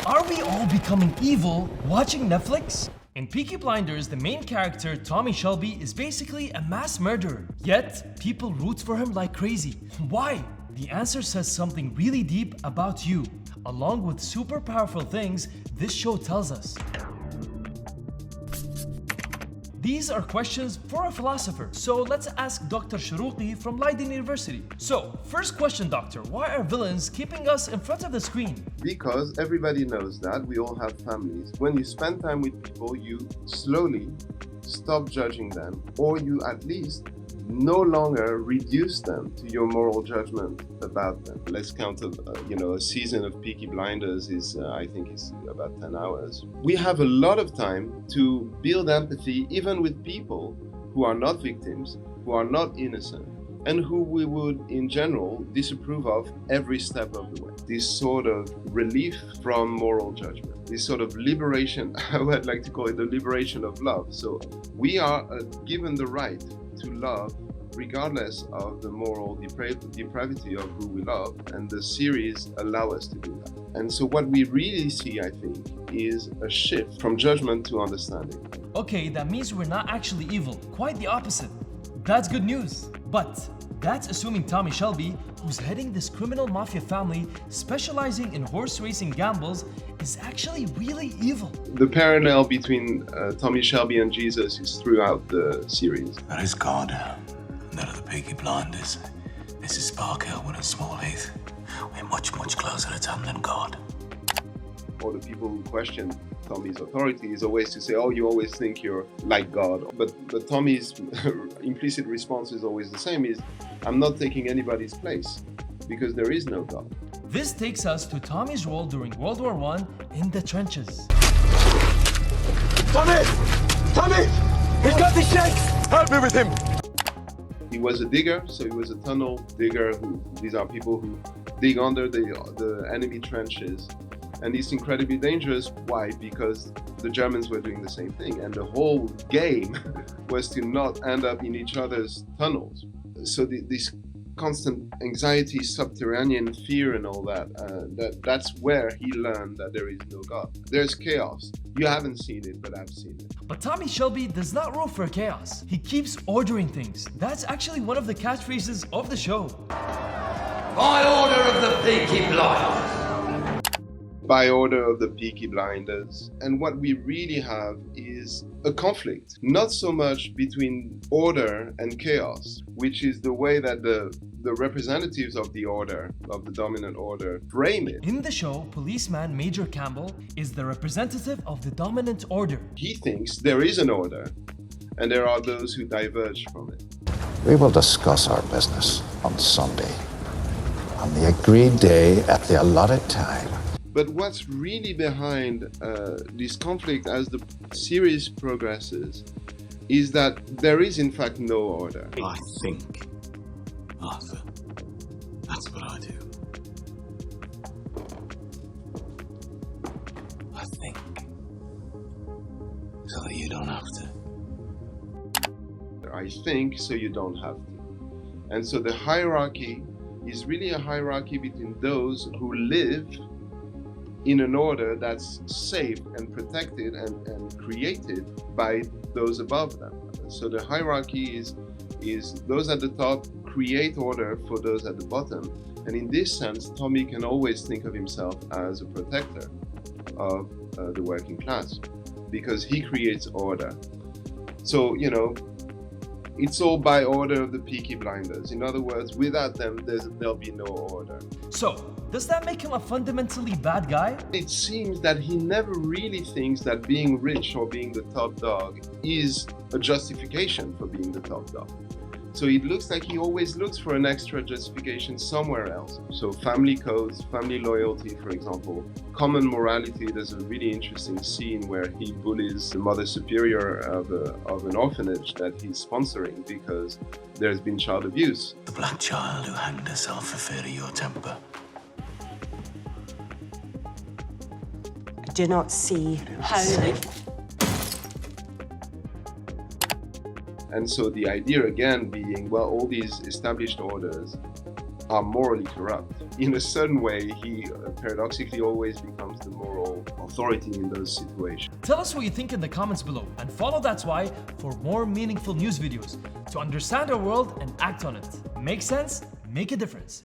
Are we all becoming evil watching Netflix? In Peaky Blinders, the main character, Tommy Shelby, is basically a mass murderer. Yet, people root for him like crazy. Why? The answer says something really deep about you. Along with super powerful things, this show tells us. These are questions for a philosopher. So let's ask Dr. Sharuqi from Leiden University. So, first question, doctor. Why are villains keeping us in front of the screen? Because everybody knows that we all have families. When you spend time with people, you slowly stop judging them, or you at least no longer reduce them to your moral judgment about them. Let's count a season of Peaky Blinders is I think is about 10 hours. We have a lot of time to build empathy even with people who are not victims, who are not innocent, and who we would in general disapprove of every step of the way. This sort of relief from moral judgment, this sort of liberation, I would like to call it the liberation of love. So we are given the right to love regardless of the moral depravity of who we love, and the series allow us to do that. And so what we really see, I think, is a shift from judgment to understanding. Okay, that means we're not actually evil. Quite the opposite. That's good news. But that's assuming Tommy Shelby, who's heading this criminal mafia family specializing in horse racing gambles, is actually really evil. The parallel between Tommy Shelby and Jesus is throughout the series. That is God, and that of the Peaky Blinders. This is Sparkhill and Smallheath. We're much, much closer to Tom than God. Or the people who question Tommy's authority is always to say, oh, you always think you're like God. But Tommy's implicit response is always the same, is I'm not taking anybody's place because there is no God. This takes us to Tommy's role during World War I in the trenches. Tommy! Tommy! He's got the shakes! Help me with him! He was a digger, so he was a tunnel digger. These are people who dig under the enemy trenches. And it's incredibly dangerous. Why? Because the Germans were doing the same thing. And the whole game was to not end up in each other's tunnels. So this constant anxiety, subterranean fear and all that's where he learned that there is no God. There's chaos. You haven't seen it, but I've seen it. But Tommy Shelby does not root for chaos. He keeps ordering things. That's actually one of the catchphrases of the show. By order of the Peaky Blinders. By order of the Peaky Blinders. And what we really have is a conflict, not so much between order and chaos, which is the way that the representatives of the order, of the dominant order, frame it. In the show, policeman Major Campbell is the representative of the dominant order. He thinks there is an order, and there are those who diverge from it. We will discuss our business on Sunday, on the agreed day at the allotted time. But what's really behind this conflict as the series progresses is that there is in fact no order. I think, Arthur. That's what I do. I think. So that you don't have to. I think, so you don't have to. And so the hierarchy is really a hierarchy between those who live in an order that's safe and protected and created by those above them. So the hierarchy is those at the top create order for those at the bottom. And in this sense, Tommy can always think of himself as a protector of the working class because he creates order. So, it's all by order of the Peaky Blinders. In other words, without them, there'll be no order. So, does that make him a fundamentally bad guy? It seems that he never really thinks that being rich or being the top dog is a justification for being the top dog. So it looks like he always looks for an extra justification somewhere else. So family codes, family loyalty, for example, common morality. There's a really interesting scene where he bullies the mother superior of an orphanage that he's sponsoring because there's been child abuse. The black child who hanged herself for fear of your temper. I do not see how. And so the idea again being, well, all these established orders are morally corrupt. In a certain way, he paradoxically always becomes the moral authority in those situations. Tell us what you think in the comments below and follow That's Why for more meaningful news videos to understand our world and act on it. Make sense, make a difference.